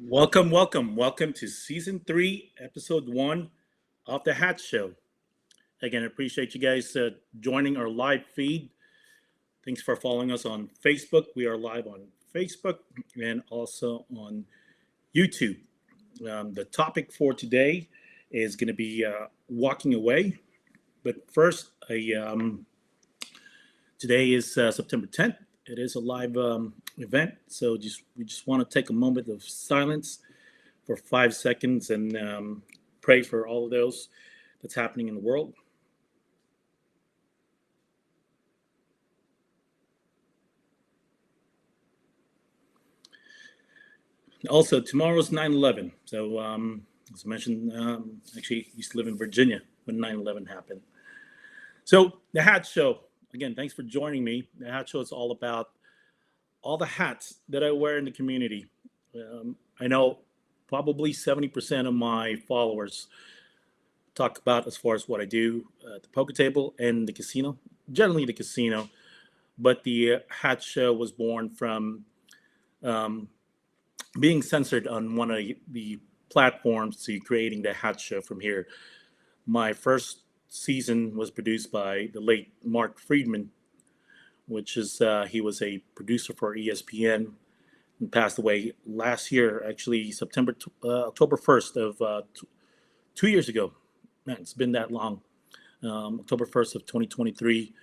Welcome to season 3, episode 1 of the Hat Show. Again, I appreciate you guys joining our live feed. Thanks for following us on Facebook. We are live on Facebook and also on YouTube. The topic for today is going to be walking away. But first, today is September 10th. It is a live event, so we just want to take a moment of silence for 5 seconds and pray for all of those that's happening in the world. Also, tomorrow's 9/11. So, as I mentioned, actually, I used to live in Virginia when 9/11 happened. So, the Hat Show. Again, thanks for joining me. The Hat Show is all about all the hats that I wear in the community. I know probably 70% of my followers talk about as far as what I do at the poker table and the casino, generally the casino. But the Hat Show was born from um, being censored on one of the platforms to creating the Hat Show from here. My first season was produced by the late Mark Friedman, which is he was a producer for ESPN and passed away last year, actually October 1st of 2 years ago. Man, it's been that long. October 1st of 2023.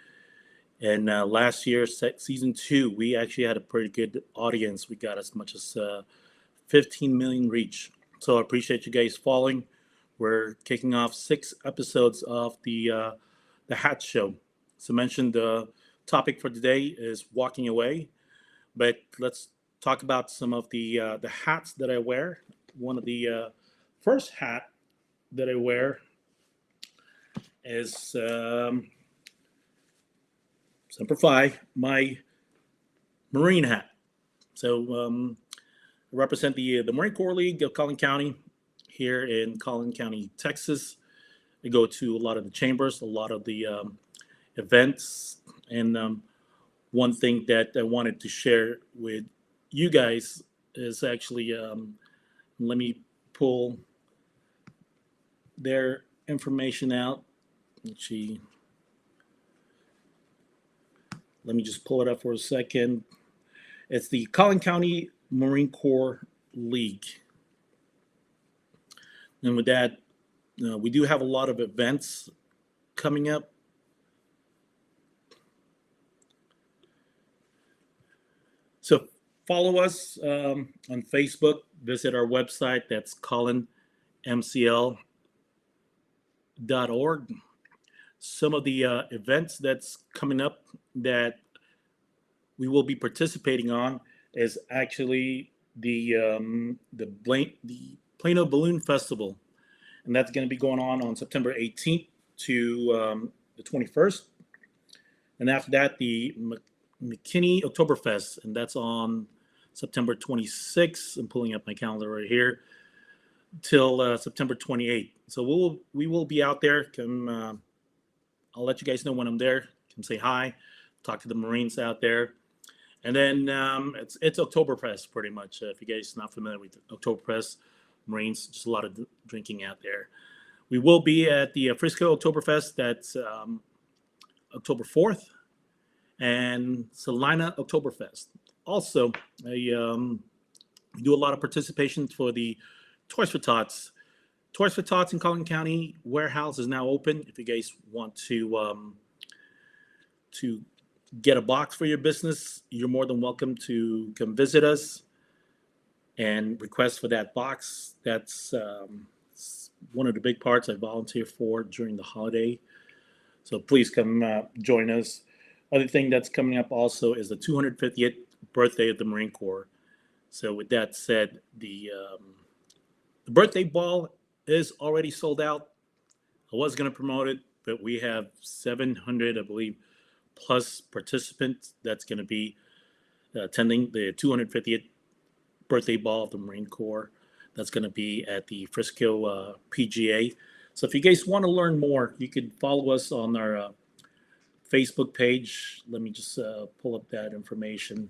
And last year, season 2, we actually had a pretty good audience. We got as much as 15 million reach. So I appreciate you guys following. We're kicking off 6 episodes of the Hat Show. So I mentioned the topic for today is walking away, but let's talk about some of the hats that I wear. One of the first hat that I wear is Semper Fi, my Marine hat. So I represent the Marine Corps League of Collin County here in Collin County, Texas. I go to a lot of the chambers, a lot of the events, and one thing that I wanted to share with you guys is actually let me pull their information out. Let me just pull it up for a second. It's the Collin County Marine Corps League. And with that, we do have a lot of events coming up. So follow us on Facebook. Visit our website. That's collinmcl.org. Some of the events that's coming up that we will be participating on is actually the Plano Balloon Festival, and that's going to be going on September 18th to the 21st. And after that, the McKinney Oktoberfest, and that's on September 26th. I'm pulling up my calendar right here till September 28th. So we will be out there. Come, I'll let you guys know when I'm there. Come say hi, talk to the Marines out there. And then it's Oktoberfest pretty much. If you guys are not familiar with Oktoberfest, Marines, just a lot of drinking out there. We will be at the Frisco Oktoberfest. That's October 4th. And Salina Oktoberfest. Also, we do a lot of participation for the Toys for Tots. Toys for Tots in Collin County warehouse is now open. If you guys want to get a box for your business, you're more than welcome to come visit us and request for that box. That's one of the big parts I volunteer for during the holiday. So please come join us. Other thing that's coming up also is the 250th birthday of the Marine Corps. So with that said, the birthday ball is already sold out. I was going to promote it, but we have 700, I believe, plus participants that's going to be attending the 250th birthday ball of the Marine Corps. That's going to be at the Frisco PGA. So if you guys want to learn more, you can follow us on our Facebook page. Let me just pull up that information.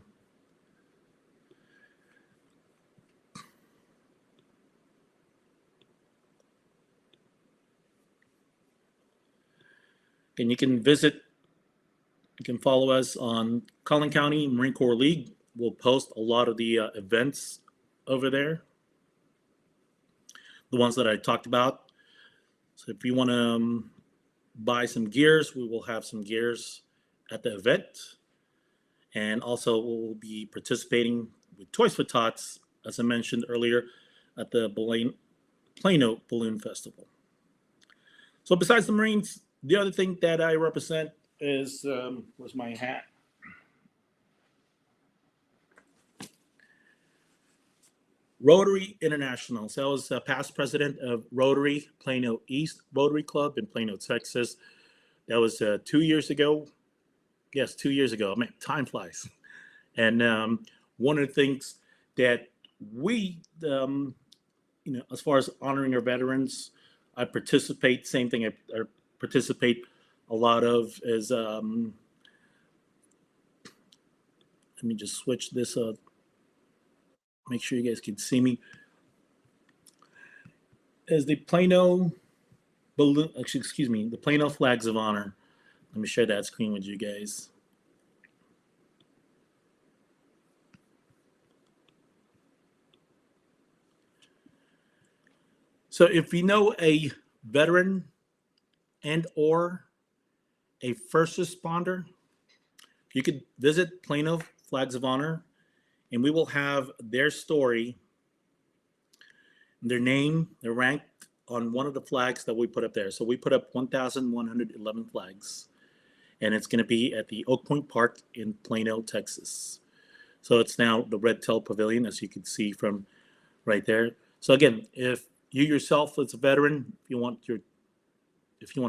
And you can follow us on Collin County Marine Corps League. We'll post a lot of the events over there, the ones that I talked about. So if you want to buy some gears, we will have some gears at the event. And also we'll be participating with Toys for Tots, as I mentioned earlier, at the Plano Balloon Festival. So besides the Marines, the other thing that I represent is, where's my hat? Rotary International. So I was a past president of Rotary Plano East Rotary Club in Plano, Texas. That was 2 years ago. Yes, 2 years ago. Man, time flies. And one of the things that we, as far as honoring our veterans, I participate. Same thing. I participate a lot of is. Let me just switch this up. Make sure you guys can see me. As the Plano balloon, excuse me, the Plano Flags of Honor. Let me share that screen with you guys. So if you know a veteran and or a first responder, you could visit Plano Flags of Honor, and we will have their story, their name, their rank on one of the flags that we put up there. So we put up 1,111 flags, and it's going to be at the Oak Point Park in Plano, Texas. So it's now the Red Tail Pavilion, as you can see from right there. So again, if you yourself as a veteran, if you want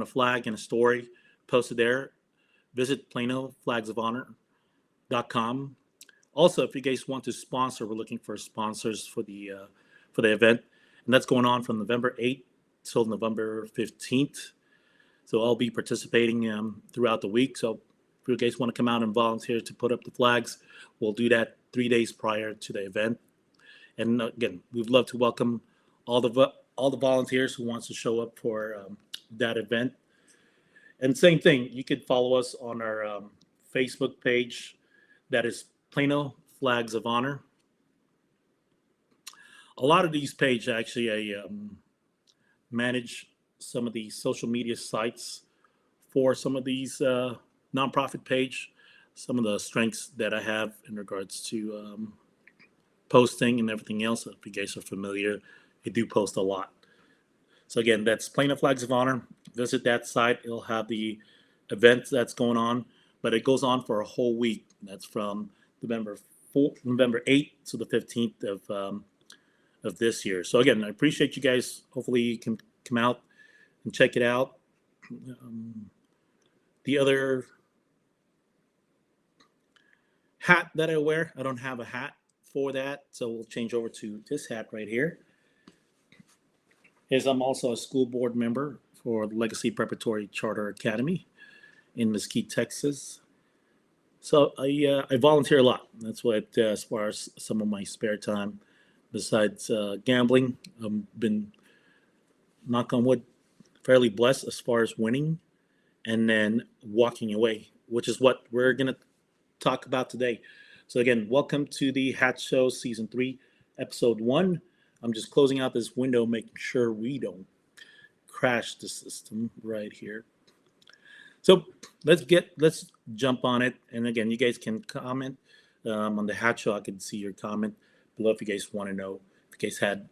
a flag and a story posted there, visit PlanoFlagsOfHonor.com. Also, if you guys want to sponsor, we're looking for sponsors for the event, and that's going on from November 8th till November 15th. So I'll be participating throughout the week. So if you guys want to come out and volunteer to put up the flags, we'll do that 3 days prior to the event. And again, we'd love to welcome all the volunteers who wants to show up for that event. And same thing, you could follow us on our Facebook page. That is Plano Flags of Honor. A lot of these pages actually, I manage some of the social media sites for some of these nonprofit page. Some of the strengths that I have in regards to posting and everything else. If you guys are familiar, I do post a lot. So again, that's Plano Flags of Honor. Visit that site. It'll have the event that's going on, but it goes on for a whole week. That's from November 8th to the 15th of this year. So again, I appreciate you guys. Hopefully you can come out and check it out. The other hat that I wear, I don't have a hat for that, so we'll change over to this hat right here. Is I'm also a school board member for the Legacy Preparatory Charter Academy in Mesquite, Texas. So I volunteer a lot. That's what, as far as some of my spare time, besides gambling, I've been, knock on wood, fairly blessed as far as winning and then walking away, which is what we're going to talk about today. So again, welcome to the Hat Show Season 3, Episode 1. I'm just closing out this window, making sure we don't crash the system right here. So let's jump on it. And again, you guys can comment on the Hat Show. I can see your comment below if you guys want to know, if you guys had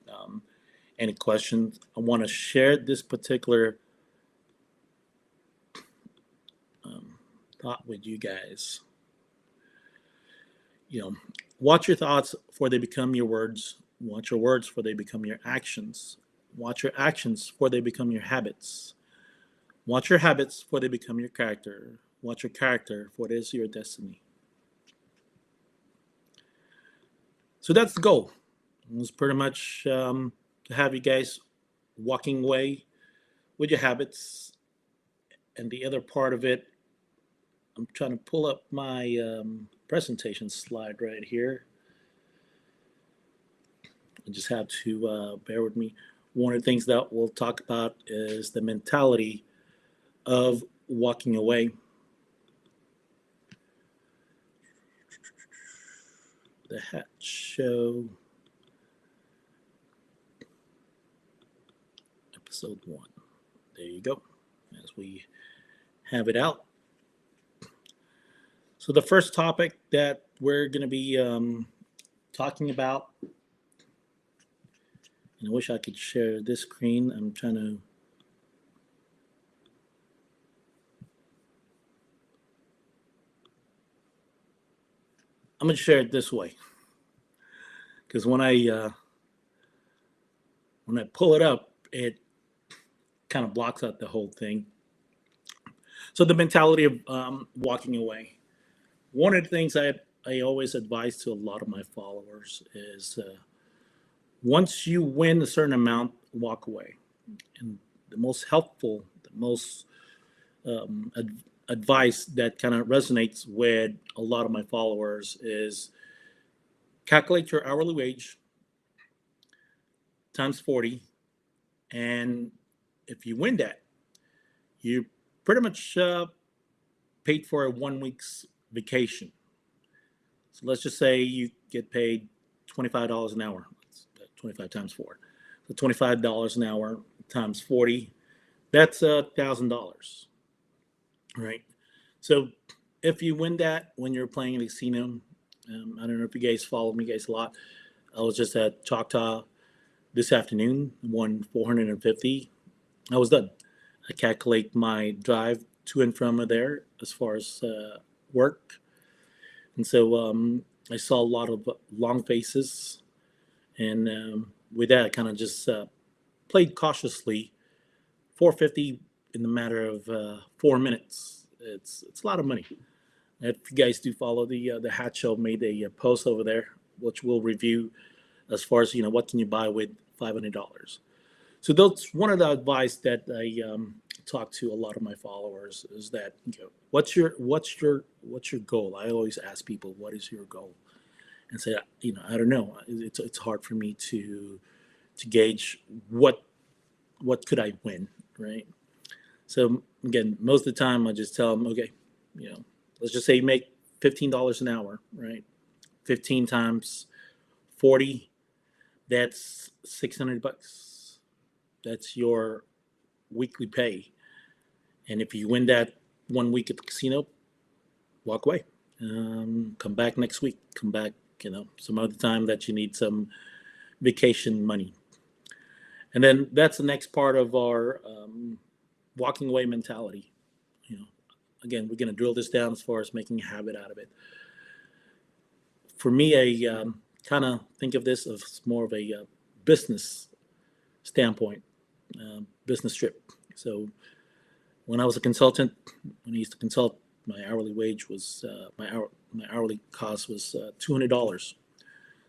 any questions. I want to share this particular thought with you guys. Watch your thoughts before they become your words. Watch your words before they become your actions. Watch your actions before they become your habits. Watch your habits before they become your character. Watch your character before it is your destiny. So that's the goal. It was pretty much to have you guys walking away with your habits. And the other part of it, I'm trying to pull up my presentation slide right here. I just have to bear with me. One of the things that we'll talk about is the mentality of walking away. The Hat Show, episode 1. There you go, as we have it out. So the first topic that we're going to be talking about, and I wish I could share this screen. I'm trying to. I'm going to share it this way, because when I pull it up, it kind of blocks out the whole thing. So the mentality of walking away. One of the things I always advise to a lot of my followers is once you win a certain amount, walk away. And the most helpful, the most advice that kind of resonates with a lot of my followers is calculate your hourly wage times 40. And if you win that, you pretty much paid for a 1 week's vacation. So let's just say you get paid $25 an hour. That's 25 times 4. So $25 an hour times 40, that's $1,000, right? So if you win that when you're playing in a casino, I don't know if you guys follow me guys a lot. I was just at Choctaw this afternoon, won $450. I was done. I calculate my drive to and from there as far as work. And so I saw a lot of long faces. And with that, I kind of just played cautiously. $450 in the matter of 4 minutes. It's a lot of money. If you guys do follow the Hat Show, made a post over there, which we'll review as far as, what can you buy with $500. So that's one of the advice that I talk to a lot of my followers is that, what's your goal? I always ask people, what is your goal? And say, I don't know. It's hard for me to gauge what could I win, right? So again, most of the time I just tell them, okay, let's just say you make $15 an hour, right? 15 times 40, that's $600. That's your weekly pay. And if you win that 1 week at the casino, walk away. Come back next week. Come back, some other time that you need some vacation money. And then that's the next part of our walking away mentality. Again, we're going to drill this down as far as making a habit out of it. For me, I kind of think of this as more of a business standpoint, business trip. So when I was a consultant, when I used to consult, my hourly wage was my hourly cost was $200.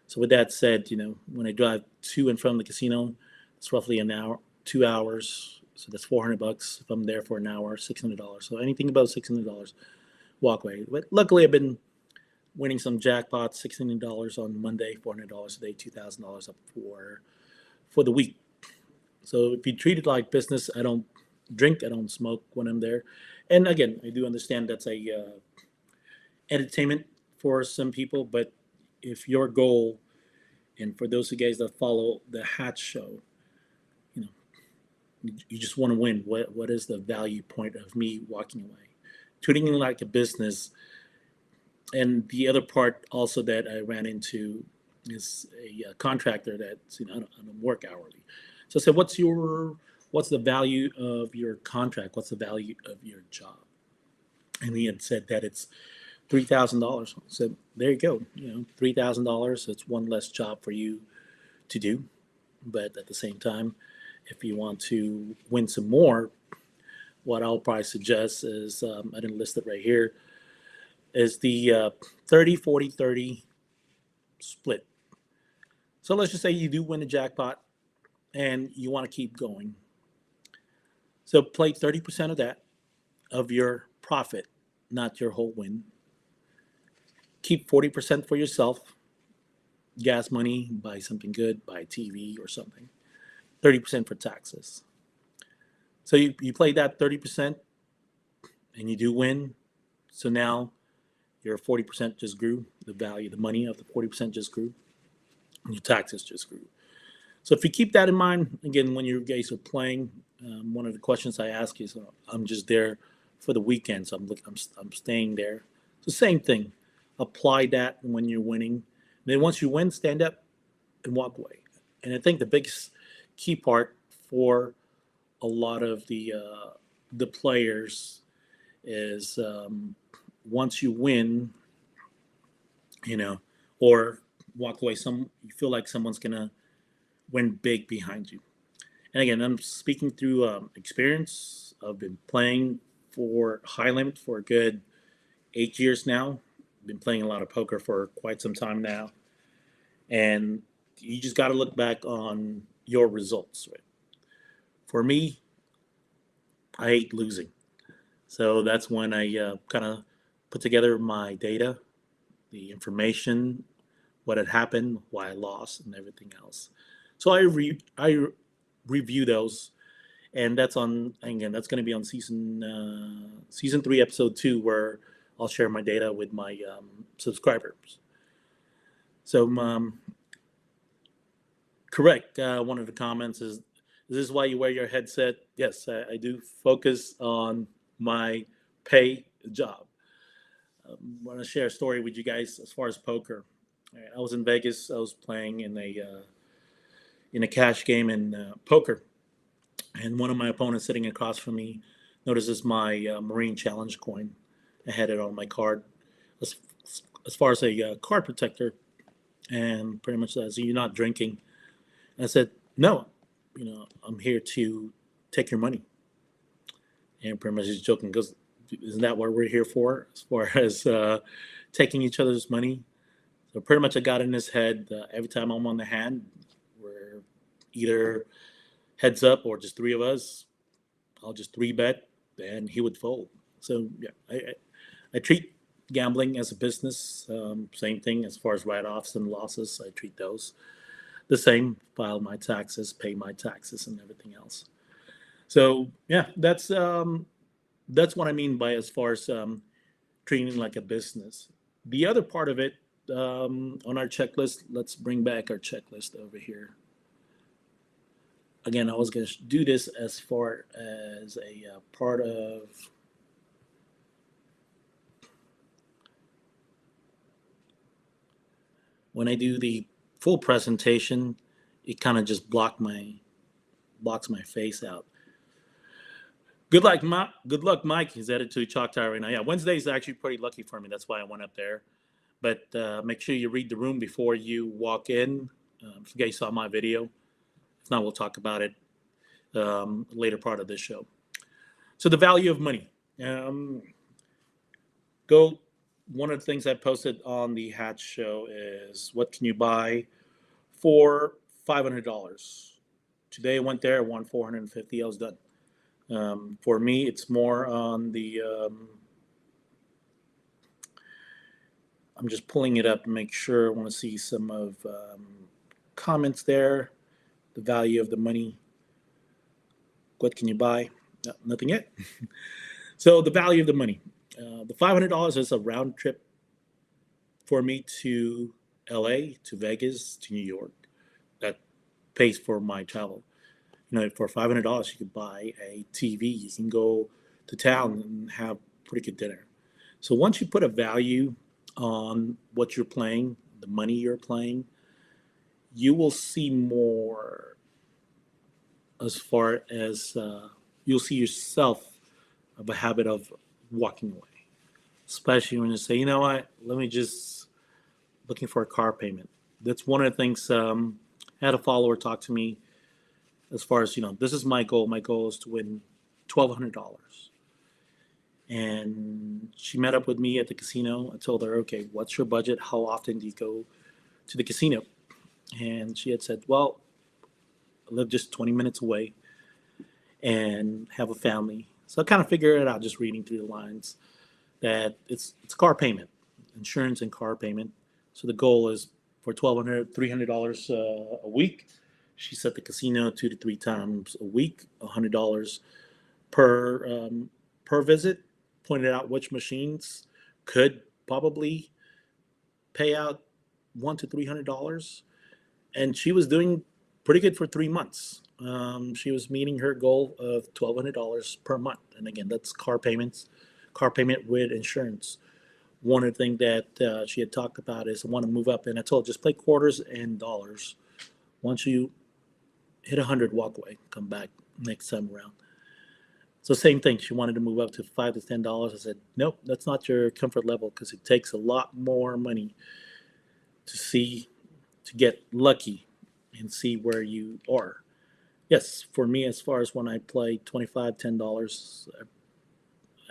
So with that said, when I drive to and from the casino, it's roughly an hour, 2 hours. So that's $400. If I'm there for an hour, $600. So anything above $600, walk away. But luckily, I've been winning some jackpots, $600 on Monday, $400 a day, $2,000 up for the week. So if you treat it like business, I don't drink, I don't smoke when I'm there. And again, I do understand that's a entertainment for some people, but if your goal, and for those of you guys that follow the Hat Show, you just want to win. What is the value point of me walking away? Treating it like a business. And the other part also that I ran into is a contractor that's, I don't work hourly. So I said, what's the value of your contract? What's the value of your job? And he had said that it's $3,000. So there you go. $3,000. It's one less job for you to do. But at the same time, if you want to win some more, what I'll probably suggest is, I didn't list it right here, is the 30-40-30 split. So let's just say you do win the jackpot and you want to keep going. So play 30% of that, of your profit, not your whole win. Keep 40% for yourself, gas money, buy something good, buy a TV or something. 30% for taxes. So you play that 30%, and you do win, so now your 40% just grew. The value, the money of the 40% just grew, and your taxes just grew. So if you keep that in mind, again, when you guys are playing, one of the questions I ask is, I'm just there for the weekend, so I'm staying there. So same thing, apply that when you're winning. And then once you win, stand up and walk away. And I think the biggest key part for a lot of the players is once you win, you know, or walk away, you feel like someone's gonna win big behind you. And again, I'm speaking through experience. I've been playing for high limit for a good 8 years now. Been playing a lot of poker for quite some time now, and you just got to look back on your results. Right? For me, I hate losing, so that's when I kind of put together my data, the information, what had happened, why I lost, and everything else. So I review those, and that's on again. That's going to be on season 3, episode 2, where I'll share my data with my subscribers. So correct. One of the comments is this why you wear your headset? Yes, I do focus on my pay job. I want to share a story with you guys as far as poker. I was in Vegas. I was playing in a cash game in poker, and one of my opponents sitting across from me notices my Marine Challenge coin. I had it on my card as, as far as a card protector, and pretty much says, "You're not drinking." And I said, "No, I'm here to take your money." And pretty much he's joking, goes, "Isn't that what we're here for? As far as taking each other's money?" So pretty much I got in his head. Every time I'm on the hand, we're either heads up or just three of us. I'll just 3-bet, and he would fold. So yeah, I treat gambling as a business. Same thing as far as write-offs and losses. I treat those the same. File my taxes, pay my taxes, and everything else. So yeah, that's what I mean by as far as treating like a business. The other part of it on our checklist. Let's bring back our checklist over here. Again, I was going to do this as far as a part of when I do the full presentation, it kind of just blocks my face out. Good luck, Mike. He's headed to Choctaw right now. Yeah, Wednesday is actually pretty lucky for me. That's why I went up there. But make sure you read the room before you walk in. If you guys saw my video, if not, we'll talk about it later part of this show. So the value of money. One of the things I posted on the Hatch show is what can you buy for $500? Today I went there, I won $450. I was done. For me, it's more on the. I'm just pulling it up to make sure. I want to see some of comments there. The value of the money. What can you buy? No, nothing yet. So the value of the money. The $500 is a round trip for me to LA, to Vegas, to New York. That pays for my travel. For $500, you could buy a TV. You can go to town and have pretty good dinner. So once you put a value on what you're playing, the money you're playing, you will see more as far as you'll see yourself of a habit of walking away. Especially when you say, you know what, let me just looking for a car payment. That's one of the things. I had a follower talk to me as far as, this is my goal. My goal is to win $1,200. And she met up with me at the casino. I told her, okay, what's your budget? How often do you go to the casino? And she had said, well, I live just 20 minutes away and have a family. So I kind of figured it out just reading through the lines that it's car payment, insurance and car payment. So the goal is for $300 a week. She's at the casino 2 to 3 times a week, $100 per visit. pointed out which machines could probably pay out $100 to $300, and she was doing pretty good for 3 months. She was meeting her goal of $1,200 per month, and again, that's car payment with insurance. One of the things that she had talked about is I want to move up, and I told her just play quarters and dollars. Once you hit 100, walk away, come back next time around. So same thing. She wanted to move up to $5 to $10. I said, nope, that's not your comfort level because it takes a lot more money to get lucky and see where you are. Yes, for me, as far as when I play 25, $10,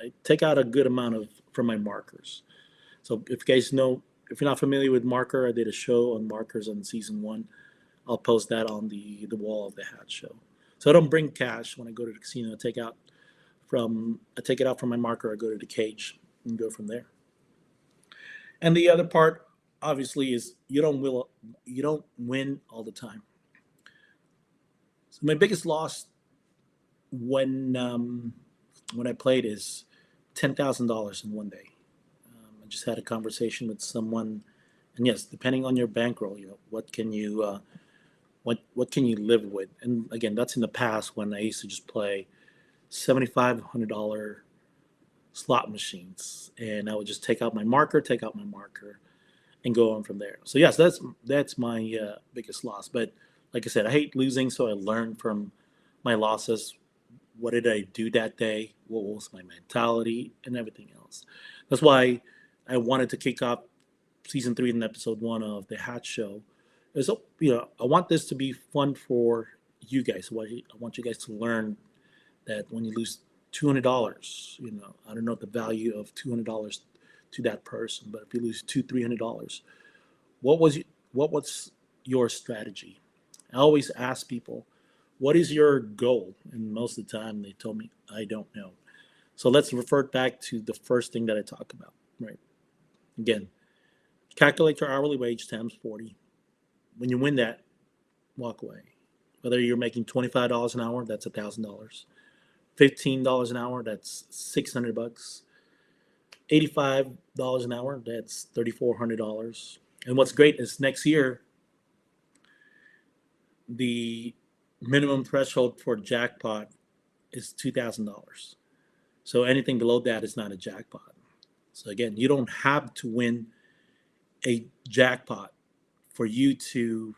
I take out a good amount of from my markers. So if you guys know, if you're not familiar with marker, I did a show on markers on season 1. I'll post that on the wall of the hat show. So I don't bring cash when I go to the casino. I take it out from my marker. I go to the cage and go from there. And the other part, obviously, is you don't win all the time. So my biggest loss when I played is $10,000 in one day. I just had a conversation with someone, and yes, depending on your bankroll, what can you what can you live with? And again, that's in the past when I used to just play $7,500 slot machines, and I would just take out my marker, and go on from there. So yes, that's my biggest loss. But like I said, I hate losing, so I learned from my losses. What did I do that day? What was my mentality and everything else? That's why I wanted to kick off season 3 and episode 1 of the Hat Show. So I want this to be fun for you guys. I want you guys to learn that when you lose $200, I don't know the value of $200 to that person, but if you lose $300, what was your strategy? I always ask people, what is your goal? And most of the time they told me, I don't know. So let's revert back to the first thing that I talk about, right? Again, calculate your hourly wage times 40. When you win that, walk away. Whether you're making $25 an hour, that's $1,000. $15 an hour, that's $600. $85 an hour, that's $3,400. And what's great is next year, the minimum threshold for jackpot is $2,000. So anything below that is not a jackpot. So again, you don't have to win a jackpot for you to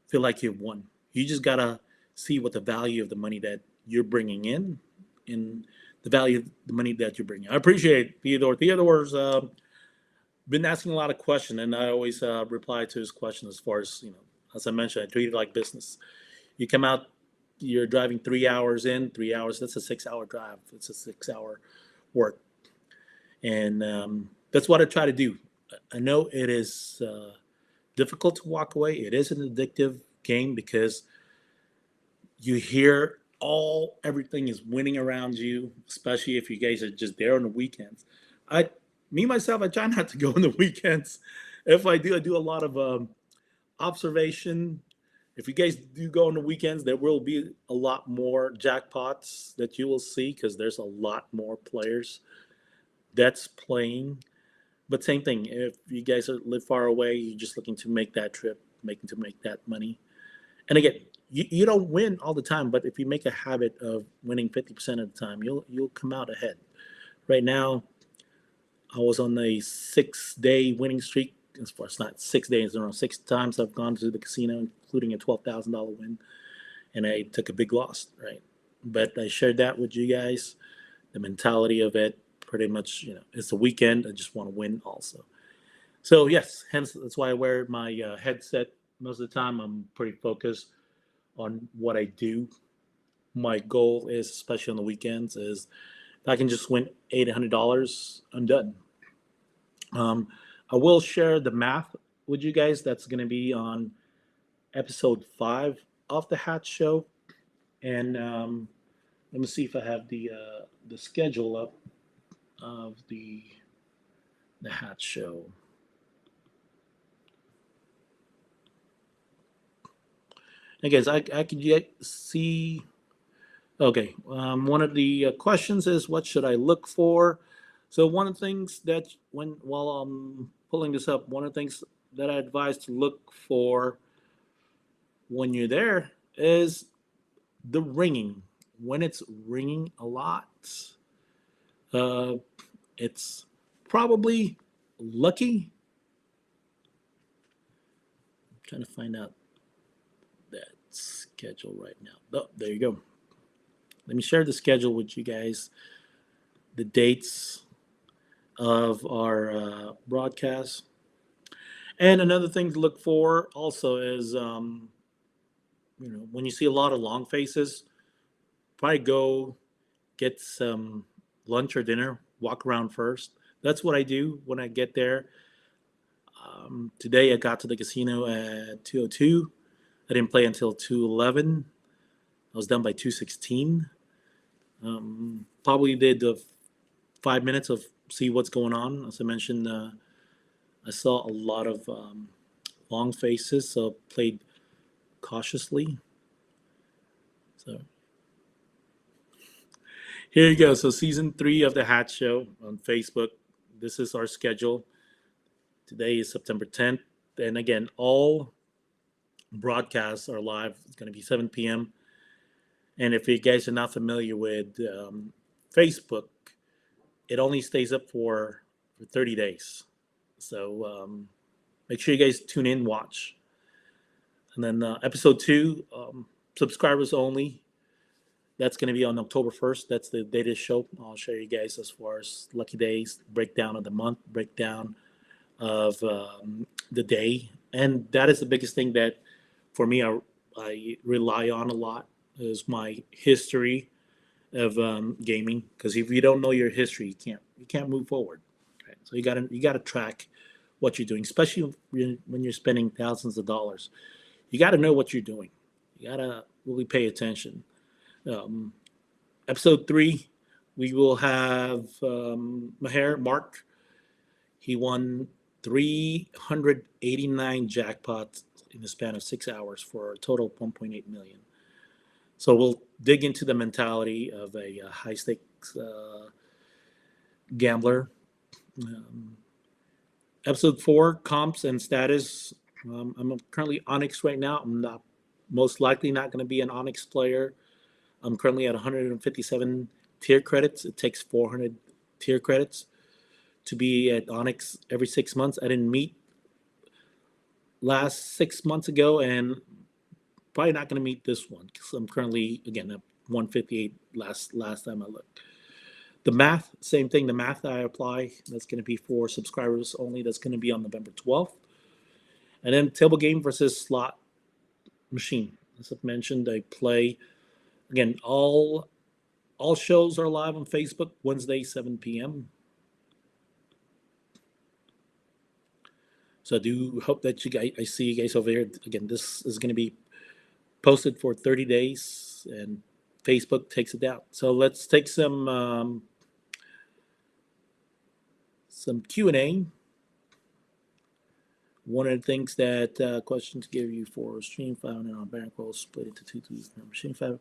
feel like you've won. You just gotta see what the value of the money that you're bringing in and the value of the money that you're bringing. I appreciate Theodore. Theodore's been asking a lot of questions, and I always reply to his questions as far as, as I mentioned, I treat it like business. You come out, you're driving 3 hours in, 3 hours, that's a 6-hour drive. It's a 6-hour work. And that's what I try to do. I know it is difficult to walk away. It is an addictive game because you hear everything is winning around you, especially if you guys are just there on the weekends. Myself, I try not to go on the weekends. If I do, I do a lot of observation. If you guys do go on the weekends, there will be a lot more jackpots that you will see because there's a lot more players that's playing. But same thing, if you guys live far away, you're just looking to make that trip, making to make that money. And again, you don't win all the time, but if you make a habit of winning 50% of the time, you'll come out ahead. Right now, I was on a 6-day winning streak. As far as not 6 days, around 6 times I've gone to the casino, including a $12,000 win, and I took a big loss, right? But I shared that with you guys. The mentality of it, pretty much, it's a weekend. I just want to win also. So yes, hence that's why I wear my headset most of the time. I'm pretty focused on what I do. My goal is, especially on the weekends, is if I can just win $800, I'm done. I will share the math with you guys. That's going to be on episode 5 of the Hat Show, and let me see if I have the schedule up of the Hat Show. And guys, I can see Okay. One of the questions is, what should I look for? So one of the things that while I'm pulling this up, one of the things that I advise to look for when you're there is the ringing. When it's ringing a lot, uh, it's probably lucky. I'm trying to find out that schedule right now. Oh, there you go. Let me share the schedule with you guys. The dates of our broadcast. And another thing to look for also is, when you see a lot of long faces, probably go get some lunch or dinner, walk around first. That's what I do when I get there. Today I got to the casino at 2:02. I didn't play until 2:11. I was done by 2:16. Probably did the 5 minutes of see what's going on. As I mentioned, I saw a lot of long faces, so played cautiously. So here you go. So season 3 of the Hat Show on Facebook. This is our schedule. Today is September 10th, and again, all broadcasts are live. It's going to be 7 p.m. And if you guys are not familiar with Facebook, it only stays up for 30 days. So make sure you guys tune in, watch. And then episode 2, subscribers only. That's going to be on October 1st. That's the date of the show. I'll show you guys as far as lucky days, breakdown of the month, breakdown of the day. And that is the biggest thing that for me I rely on a lot is my history of gaming. Because if you don't know your history, you can't move forward. Right? So you gotta track what you're doing, especially when you're spending thousands of dollars. You got to know what you're doing. You got to really pay attention. Um, episode 3, we will have Maher Mark. He won 389 jackpots in the span of 6 hours for a total of 1.8 million. So we'll dig into the mentality of a high stakes gambler. Um, episode 4, comps and status. I'm currently Onyx right now. I'm not most likely not going to be an Onyx player. I'm currently at 157 tier credits. It takes 400 tier credits to be at Onyx every 6 months. I didn't meet last 6 months ago, and probably not going to meet this one because I'm currently again at 158 last time I looked. The math, same thing. The math that I apply, that's going to be for subscribers only. That's going to be on November 12th. And then table game versus slot machine. As I've mentioned, I play again. All shows are live on Facebook Wednesday 7 p.m. So I do hope that I see you guys over there. Again, this is going to be posted for 30 days, and Facebook takes it down. So let's take some Q&A. One of the things that question to give you for stream 500 on bankroll split into two machine 5.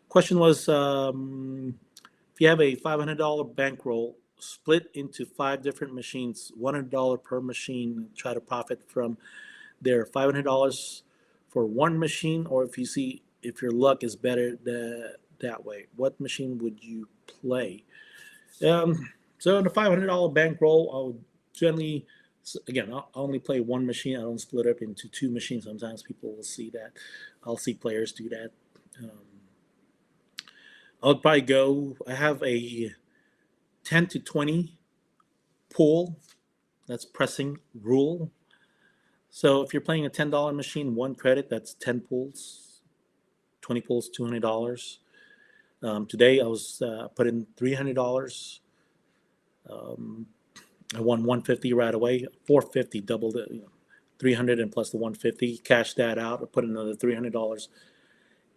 Question was if you have a $500 bankroll split into 5 different machines, $100 per machine, try to profit from their $500 for one machine, or if your luck is better that way, what machine would you play? So in the $500 bankroll, I would generally, again, I'll only play one machine. I don't split up into 2 machines. Sometimes people will see that. I'll see players do that. I'll probably go. I have a 10 to 20 pool. That's pressing rule. So if you're playing a $10 machine, 1 credit, that's 10 pools. 20 pools, $200. Today I was put in $300. I won 150 right away. 450 doubled it. 300 and plus the 150. Cashed that out. I put another $300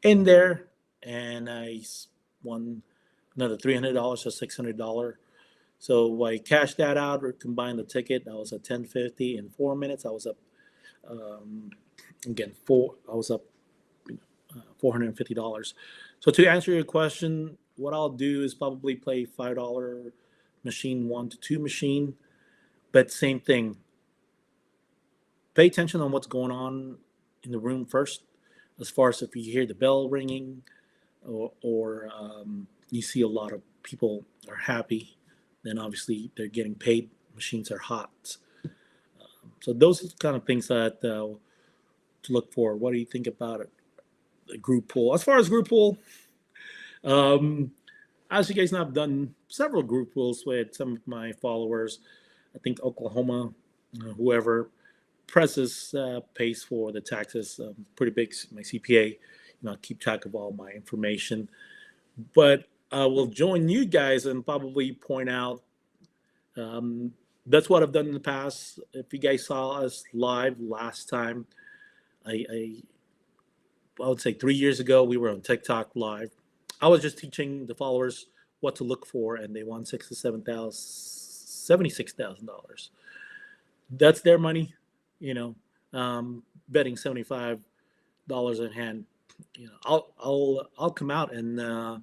in there, and I won another $300, so $600. So I cashed that out or combined the ticket. I was at 1050 in 4 minutes. I was up again I was up $450. So to answer your question, what I'll do is probably play $5 machine, 1 to 2 machine, but same thing. Pay attention on what's going on in the room first, as far as if you hear the bell ringing, or you see a lot of people are happy, then obviously they're getting paid. Machines are hot. So those are the kind of things that to look for. What do you think about it? The group pool. As far as group pool, um, as you guys know, I've done several group pools with some of my followers. I think Oklahoma, whoever presses pays for the taxes. Pretty big, my CPA. I keep track of all my information. But I will join you guys and probably point out. That's what I've done in the past. If you guys saw us live last time, I would say 3 years ago, we were on TikTok live. I was just teaching the followers what to look for, and they won $76,000. That's their money, you know. Betting $75 in hand. I'll come out and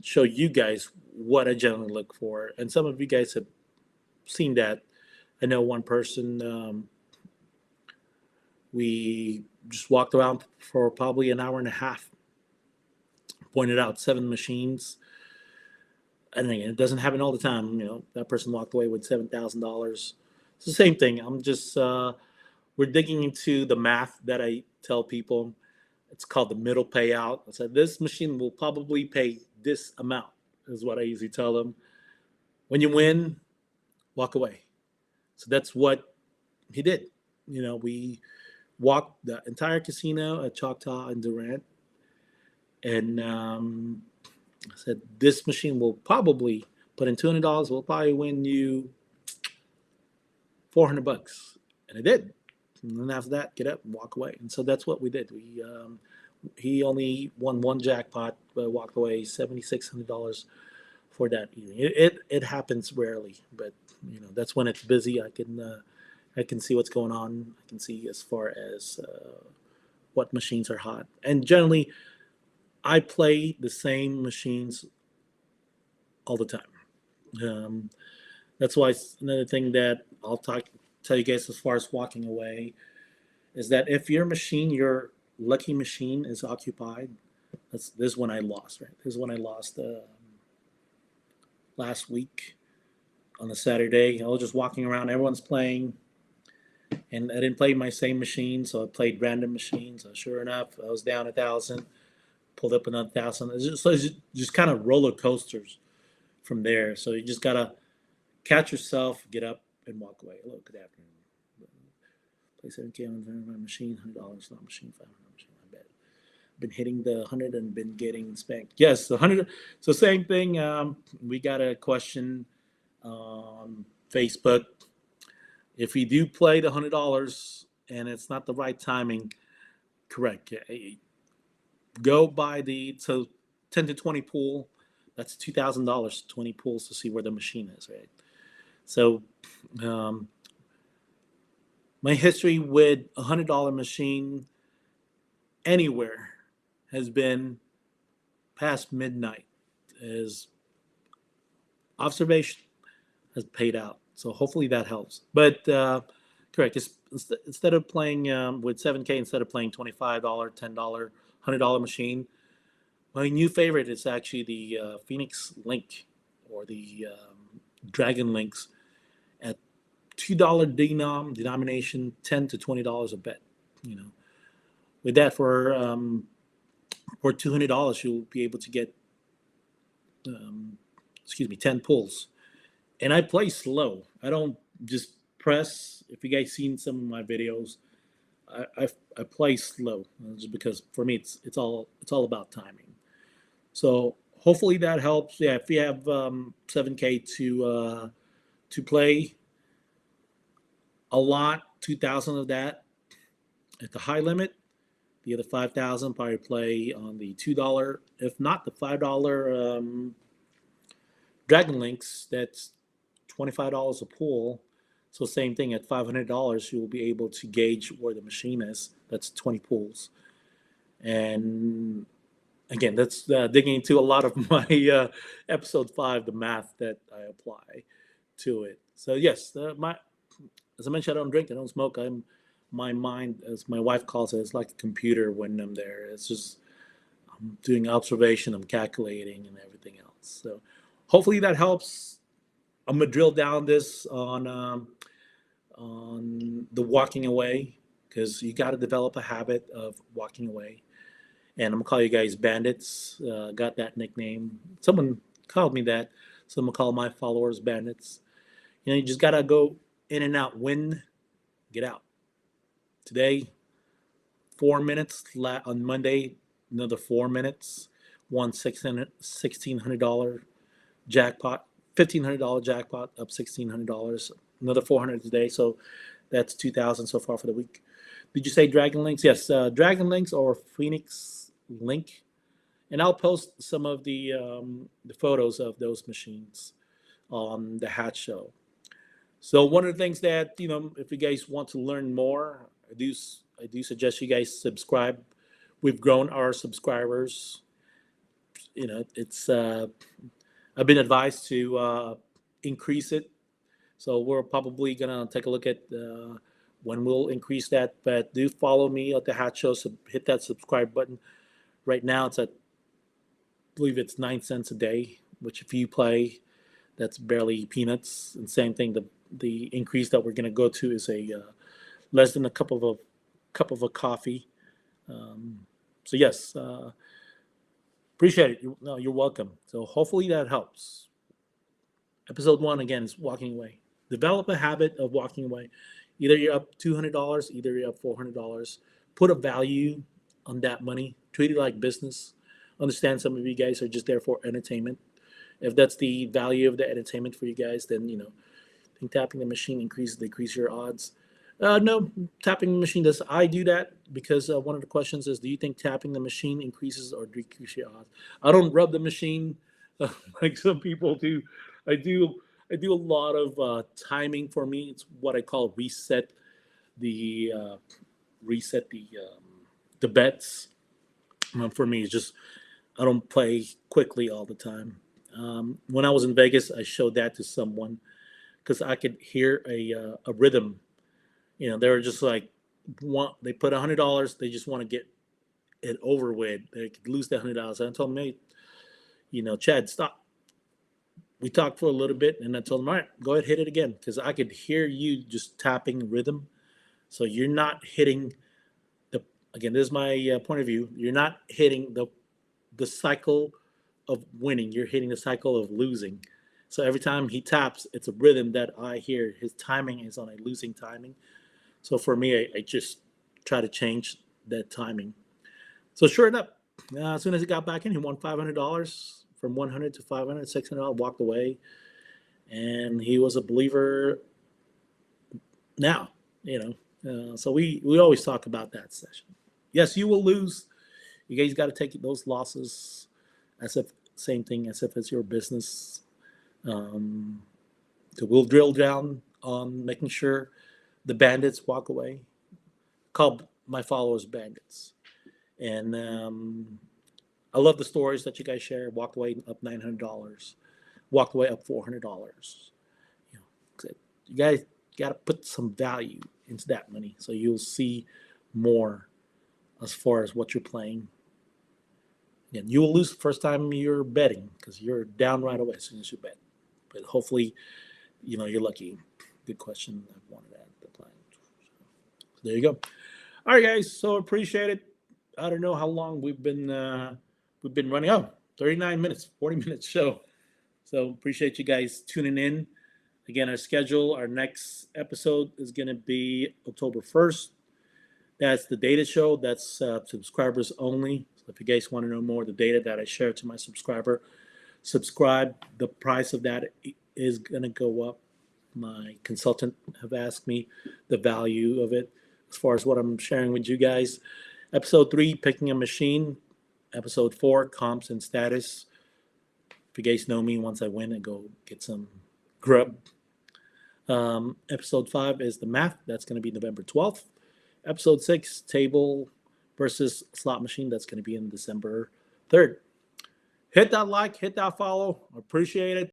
show you guys what I generally look for, and some of you guys have seen that. I know one person. We just walked around for probably an hour and a half, pointed out 7 machines. And again, it doesn't happen all the time. That person walked away with $7,000. It's the same thing. I'm just we're digging into the math that I tell people. It's called the middle payout. I said this machine will probably pay this amount, is what I usually tell them. When you win, walk away. So that's what he did. We walked the entire casino at Choctaw and Durant, and I said this machine will probably put in $200. Will probably win you $400, and it did. And then after that, get up and walk away. And so that's what we did. He only won one jackpot, but walked away $7,600 for that evening. It happens rarely, but that's when it's busy. I can see what's going on. I can see as far as what machines are hot. And generally, I play the same machines all the time. That's why another thing that I'll tell you guys as far as walking away is that if your lucky machine is occupied, this is when I lost, right? This is when I lost last week on a Saturday. I was just walking around, everyone's playing, and I didn't play my same machine, so I played random machines. So sure enough, I was down 1,000, pulled up another 1,000. It's just kind of roller coasters from there. So you just gotta catch yourself, get up, and walk away. Hello, good afternoon. Play 7K on my machine, $100 slot machine, $500 machine. I bet. Been hitting the 100 and been getting spanked. Yes, the 100. So same thing. We got a question on Facebook. If you do play the $100 and it's not the right timing, correct. Go by the 10 to 20 pool. That's $2,000, 20 pools to see where the machine is, right? So my history with a $100 machine anywhere has been past midnight. As observation has paid out. So hopefully that helps. But correct. Instead of playing with 7K, instead of playing $25, $10, $100 machine, my new favorite is actually the Phoenix Link or the Dragon Links at $2 denomination, $10 to $20 a bet. With that for $200, you'll be able to get 10 pulls. And I play slow. I don't just press. If you guys seen some of my videos, I play slow just because for me it's all about timing. So hopefully that helps. Yeah, if you have 7K to play a lot, 2,000 of that at the high limit. The other 5,000 probably play on the $2, if not the $5 Dragon Links. That's $25 a pool. So same thing, at $500, you will be able to gauge where the machine is. That's 20 pools. And again, that's digging into a lot of my episode 5, the math that I apply to it. So yes, my as I mentioned, I don't drink, I don't smoke. My mind, as my wife calls it, is like a computer when I'm there. It's just I'm doing observation, I'm calculating, and everything else. So hopefully that helps. I'm gonna drill down this on the walking away because you got to develop a habit of walking away. And I'm gonna call you guys bandits. Got that nickname. Someone called me that, so I'm gonna call my followers bandits. You just gotta go in and out. Win, get out. Today, 4 minutes. On Monday, another 4 minutes. Won $1,600 jackpot. $1,500 jackpot, up $1,600. Another 400 today. So that's 2,000 so far for the week. Did you say Dragon Links? Yes, Dragon Links or Phoenix Link, and I'll post some of the photos of those machines on the Hat Show. So one of the things that if you guys want to learn more, I do suggest you guys subscribe. We've grown our subscribers. It's I've been advised to increase it, so we're probably gonna take a look at when we'll increase that. But do follow me at the Hat Show. So hit that subscribe button. Right now, I believe it's 9 cents a day, which if you play, that's barely peanuts. And same thing, the increase that we're gonna go to is a less than a cup of a coffee. So yes, appreciate it. No, you're welcome. So hopefully that helps. Episode 1 again is walking away. Develop a habit of walking away. Either you're up $200, either you're up $400. Put a value on that money. Treat it like business. Understand some of you guys are just there for entertainment. If that's the value of the entertainment for you guys, then I think tapping the machine decrease your odds. No, tapping the machine does. I do that because one of the questions is, do you think tapping the machine increases or decreases your odds? I don't rub the machine like some people do. I do. I do a lot of timing. For me, it's what I call the uh, reset the bets. For me, it's just I don't play quickly all the time. When I was in Vegas, I showed that to someone because I could hear a rhythm. They were just like, they put $100. They just want to get it over with. They could lose that $100. And I told them, hey, Chad, stop. We talked for a little bit, and I told him, all right, go ahead, hit it again, because I could hear you just tapping rhythm. So you're not hitting the. Again, this is my point of view. You're not hitting the cycle of winning. You're hitting the cycle of losing. So every time he taps, it's a rhythm that I hear. His timing is on a losing timing. So for me, I just try to change that timing. So sure enough, as soon as he got back in, he won $500 from 100 to 500, $600. Walked away, and he was a believer. Now, so we always talk about that session. Yes, you will lose. You guys got to take those losses as if same thing as if it's your business. So we'll drill down on making sure the bandits walk away. Call my followers bandits. And I love the stories that you guys share. Walked away up $900, walked away up $400. You guys got to put some value into that money, so you'll see more as far as what you're playing. Again, you will lose the first time you're betting because you're down right away as soon as you bet. But hopefully, you're lucky. Good question. I wanted to add the plan. So there you go. All right, guys. So appreciate it. I don't know how long we've been running. Oh, 39 minutes, 40 minutes show. So appreciate you guys tuning in. Again, our next episode is going to be October 1st. That's the data show. That's subscribers only. So if you guys want to know more of the data that I share to my subscriber, subscribe. The price of that is going to go up. My consultant have asked me the value of it as far as what I'm sharing with you guys. Episode 3, picking a machine. Episode 4, comps and status. If you guys know me, once I win, I go get some grub. Episode 5 is the math. That's going to be November 12th. Episode 6, table versus slot machine. That's going to be in December Third, hit that like, hit that follow. Appreciate it.